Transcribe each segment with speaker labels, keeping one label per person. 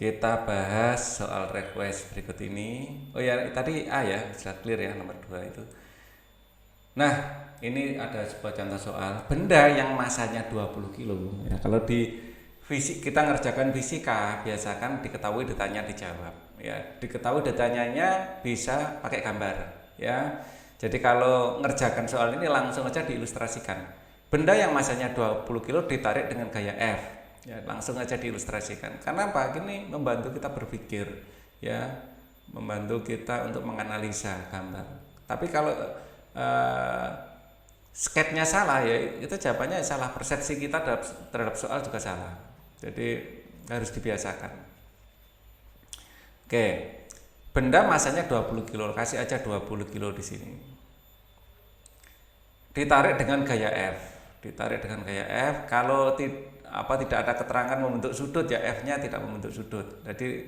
Speaker 1: Kita bahas soal request berikut ini. Oh ya, tadi A ya, bisa clear ya nomor 2 itu. Nah, ini ada sebuah contoh soal benda yang masanya 20 kilo. Ya, kalau di fisik kita ngerjakan fisika, biasakan diketahui ditanya dijawab. Ya, diketahui ditanyanya bisa pakai gambar, ya. Jadi kalau ngerjakan soal ini langsung aja diilustrasikan. Benda yang masanya 20 kilo ditarik dengan gaya F. Ya, langsung aja diilustrasikan. Karena apa? Ini membantu kita berpikir, ya, membantu kita untuk menganalisa gambar. Tapi kalau sketnya salah, ya itu jawabannya salah. Persepsi kita terhadap soal juga salah. Jadi harus dibiasakan. Oke, benda masanya 20 kilo, kasih aja 20 kilo di sini. Ditarik dengan gaya F. Ditarik dengan gaya F. Kalau tidak ada keterangan membentuk sudut, ya F-nya tidak membentuk sudut. Jadi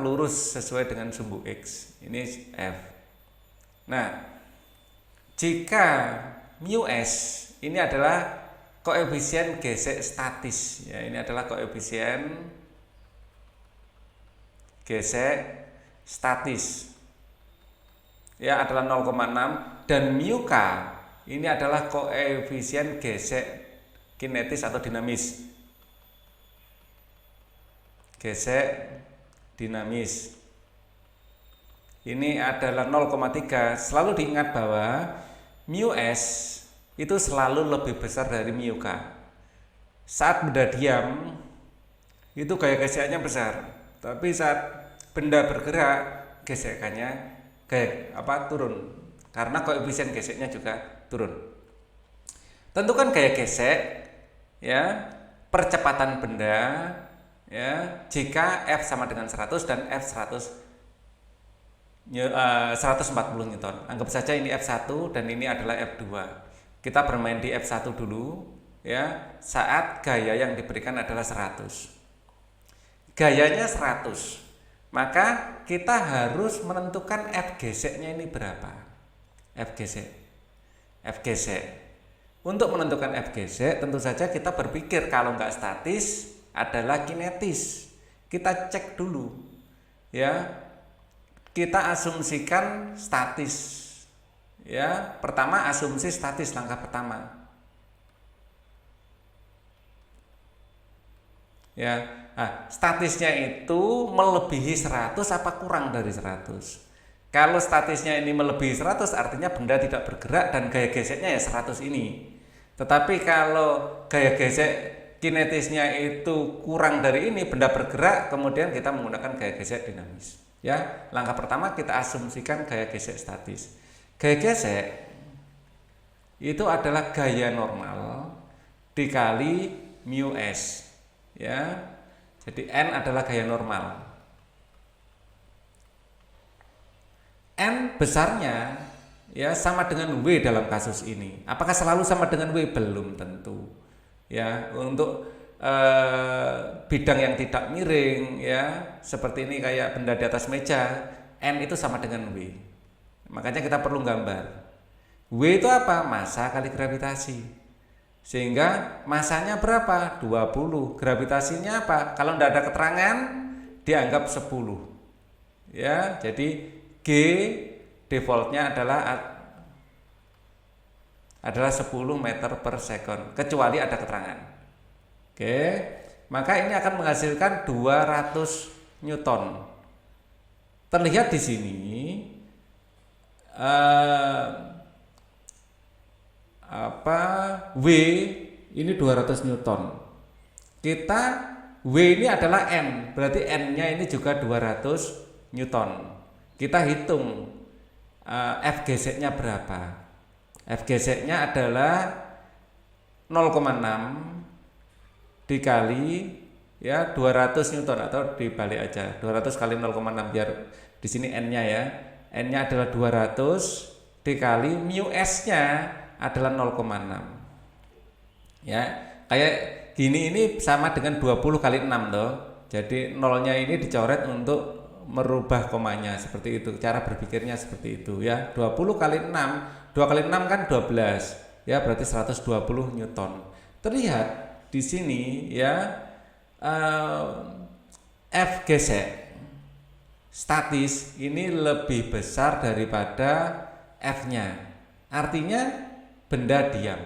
Speaker 1: lurus sesuai dengan sumbu X. Ini F. Nah, jika mu S ini adalah koefisien gesek statis, ya ini adalah koefisien gesek statis, ya adalah 0,6, dan mu K ini adalah koefisien gesek kinetis atau dinamis. Gesek dinamis. Ini adalah 0,3. Selalu diingat bahwa mu S itu selalu lebih besar dari mu K. Saat benda diam itu gaya geseknya besar, tapi saat benda bergerak gesekannya turun, karena koefisien geseknya juga turun. Tentukan gaya gesek, ya, percepatan benda, ya, jika F sama dengan 100 dan F 140 Newton. Anggap saja ini F1 dan ini adalah F2. Kita bermain di F1 dulu, ya, saat gaya yang diberikan adalah 100. Gayanya 100. Maka kita harus menentukan F geseknya ini berapa. F gesek. Untuk menentukan F gesek, tentu saja kita berpikir kalau nggak statis adalah kinetis. Kita cek dulu, ya. Kita asumsikan statis. Ya, pertama asumsi statis, langkah pertama. Ya, statisnya itu melebihi 100 apa kurang dari 100. Kalau statisnya ini melebihi 100 artinya benda tidak bergerak dan gaya geseknya ya 100 ini. Tetapi kalau gaya gesek kinetisnya itu kurang dari ini, benda bergerak, kemudian kita menggunakan gaya gesek dinamis. Ya, langkah pertama kita asumsikan gaya gesek statis. Gaya gesek itu adalah gaya normal dikali mu S. Ya. Jadi N adalah gaya normal. N besarnya ya sama dengan W dalam kasus ini. Apakah selalu sama dengan W? Belum tentu. Ya, untuk bidang yang tidak miring, ya seperti ini kayak benda di atas meja, N itu sama dengan W. Makanya kita perlu gambar. W itu apa? Massa kali gravitasi. Sehingga massanya berapa? 20. Gravitasinya apa? Kalau tidak ada keterangan dianggap 10. Ya, jadi G defaultnya adalah 10 meter per second, kecuali ada keterangan. Oke, maka ini akan menghasilkan 200 Newton. Terlihat di sini W ini 200 Newton. Kita W ini adalah N, berarti N-nya ini juga 200 Newton. Kita hitung F geseknya berapa. F geseknya adalah 0,6 dikali ya 200 Newton, atau dibalik aja 200 kali 0,6 biar di sini N-nya ya. N-nya adalah 200 dikali mu S-nya adalah 0,6. Ya, kayak gini ini sama dengan 20 kali 6 toh. Jadi nolnya ini dicoret untuk merubah komanya, seperti itu. Cara berpikirnya seperti itu ya. 20 kali 6, 2 kali 6 kan 12. Ya, berarti 120 Newton. Terlihat di sini ya F gesek statis ini lebih besar daripada F-nya. Artinya benda diam.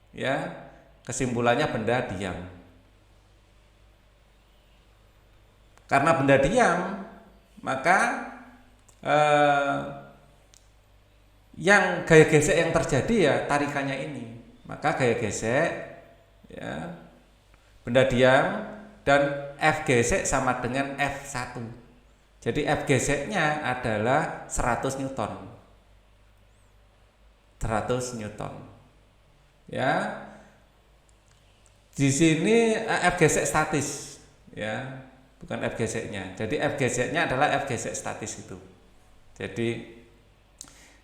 Speaker 1: Ya, kesimpulannya benda diam. Karena benda diam, maka yang gaya gesek yang terjadi ya tarikannya ini. Maka gaya gesek ya benda diam dan F gesek sama dengan F1. Jadi F geseknya adalah 100 Newton. 100 Newton. Ya. Di sini F gesek statis, ya, bukan F geseknya. Jadi F geseknya adalah F gesek statis itu. Jadi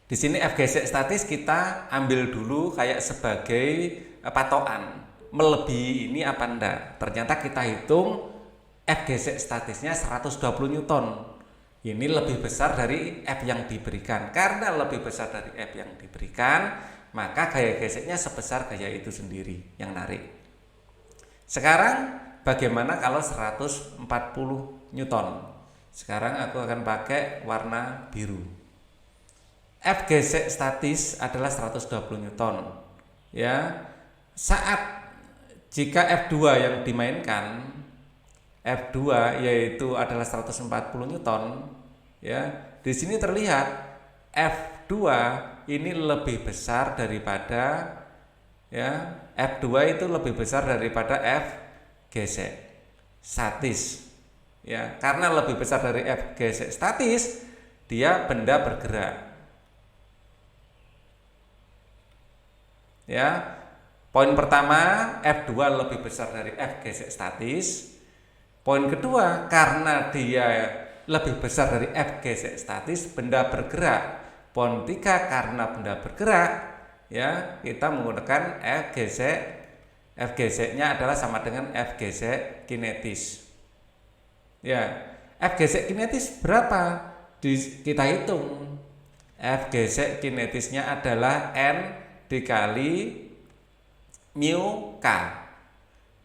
Speaker 1: di sini F gesek statis kita ambil dulu kayak sebagai patokan. Melebihi ini apa enggak? Ternyata kita hitung F gesek statisnya 120 Newton. Ini lebih besar dari F yang diberikan. Karena lebih besar dari F yang diberikan, maka gaya geseknya sebesar gaya itu sendiri yang narik. Sekarang bagaimana kalau 140 Newton? Sekarang aku akan pakai warna biru. F gesek statis adalah 120 Newton. Ya. Saat jika F2 yang dimainkan, F2 yaitu adalah 140 Newton, ya. Di sini terlihat F2 ini lebih besar daripada ya, F2 itu lebih besar daripada F gesek statis. Ya, karena lebih besar dari F gesek statis, dia benda bergerak. Ya. Poin pertama, F2 lebih besar dari F gesek statis. Poin kedua, karena dia lebih besar dari F gesek statis, benda bergerak. Poin 3, karena benda bergerak, ya, kita menggunakan F gesek. F geseknya adalah sama dengan F gesek kinetis. Ya, F gesek kinetis berapa? Kita hitung. F gesek kinetisnya adalah N dikali mu K.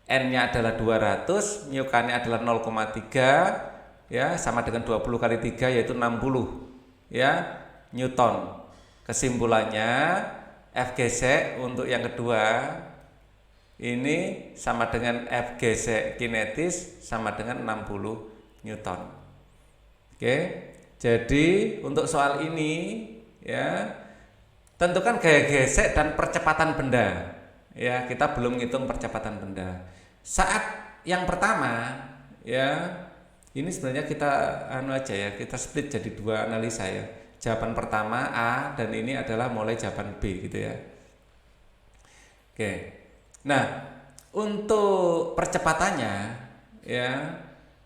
Speaker 1: N-nya adalah 200, mu K-nya adalah 0,3, ya, sama dengan 20 kali 3 yaitu 60, ya, Newton. Kesimpulannya F gesek untuk yang kedua ini sama dengan F gesek kinetis sama dengan 60 Newton. Oke. Jadi untuk soal ini, ya, tentukan gaya gesek dan percepatan benda. Ya, kita belum ngitung percepatan benda. Saat yang pertama, ya, ini sebenarnya kita kita split jadi dua analisa ya. Jawaban pertama A dan ini adalah mulai jawaban B gitu ya. Oke. Nah, untuk percepatannya ya,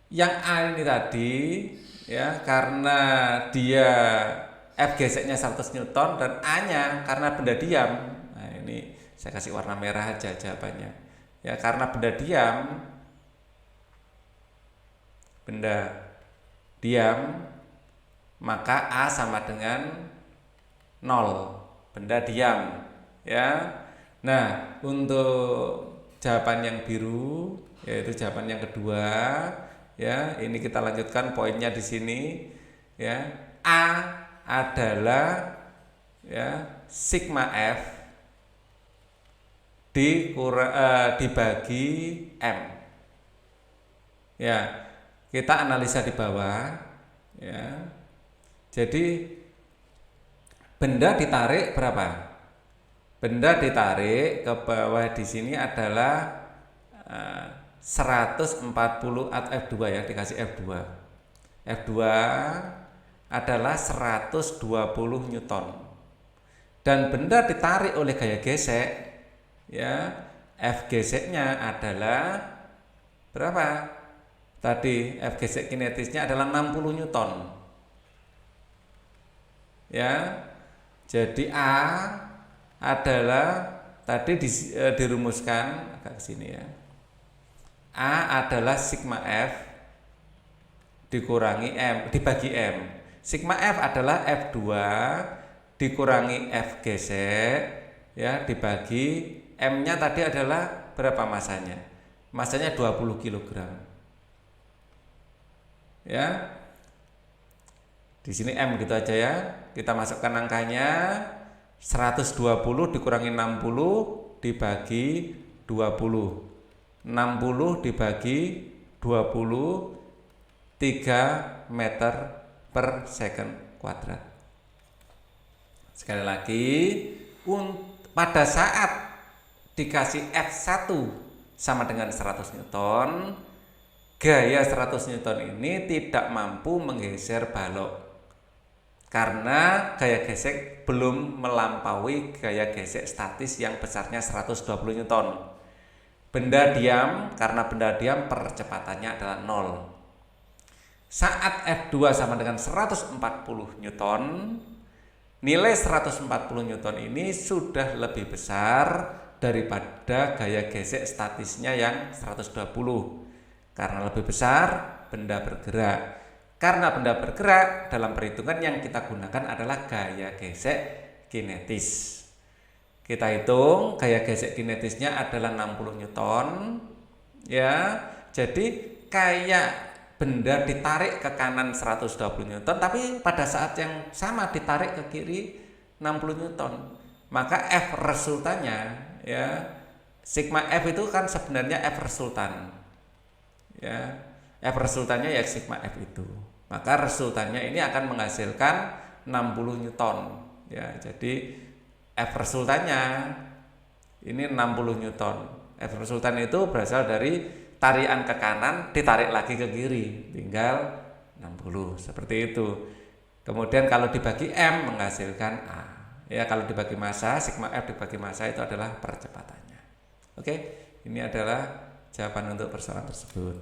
Speaker 1: yang A ini tadi ya karena dia F geseknya 100 Newton dan A-nya karena benda diam. Nah, ini saya kasih warna merah aja jawabannya. Ya, karena benda diam, maka A sama dengan 0. Benda diam, ya. Nah, untuk jawaban yang biru yaitu jawaban yang kedua, ya. Ini kita lanjutkan poinnya di sini, ya. A adalah ya sigma F dibagi M. Ya, kita analisa di bawah. Ya, jadi benda ditarik berapa? Benda ditarik ke bawah di sini adalah 140 atau F2 ya, dikasih F2. F2 adalah 120 Newton. Dan benda ditarik oleh gaya gesek, ya, F geseknya adalah berapa? Tadi F gesek kinetisnya adalah 60 Newton. Ya. Jadi A adalah tadi dirumuskan agak ke sini ya. A adalah sigma F dikurangi M dibagi M. Sigma F adalah F2 dikurangi F gesek ya dibagi M-nya tadi adalah berapa masanya? Masanya 20 kg. ya. Di sini M gitu aja ya. Kita masukkan angkanya 120 dikurangi 60 dibagi 20. 60 dibagi 20 3 meter per second kuadrat. Sekali lagi, pada saat dikasih F1 sama dengan 100 Newton, gaya 100 Newton ini tidak mampu menggeser balok karena gaya gesek belum melampaui gaya gesek statis yang besarnya 120 Newton. Benda diam, karena benda diam percepatannya adalah 0. Saat F2 sama dengan 140 Newton, nilai 140 Newton ini sudah lebih besar daripada gaya gesek statisnya yang 120. Karena lebih besar, benda bergerak. Karena benda bergerak, dalam perhitungan yang kita gunakan adalah gaya gesek kinetis. Kita hitung gaya gesek kinetisnya adalah 60 Newton. Ya, jadi kayak benda ditarik ke kanan 120 Newton, tapi pada saat yang sama ditarik ke kiri 60 Newton. Maka F resultannya, ya, sigma F itu kan sebenarnya F resultan. Ya, F resultannya ya sigma F itu. Maka resultannya ini akan menghasilkan 60 Newton. Ya, jadi F resultannya ini 60 Newton. F resultan itu berasal dari tarian ke kanan ditarik lagi ke kiri, tinggal 60, seperti itu. Kemudian kalau dibagi M menghasilkan A. Ya, kalau dibagi massa, sigma F dibagi massa itu adalah percepatannya. Oke, ini adalah jawaban untuk persoalan tersebut.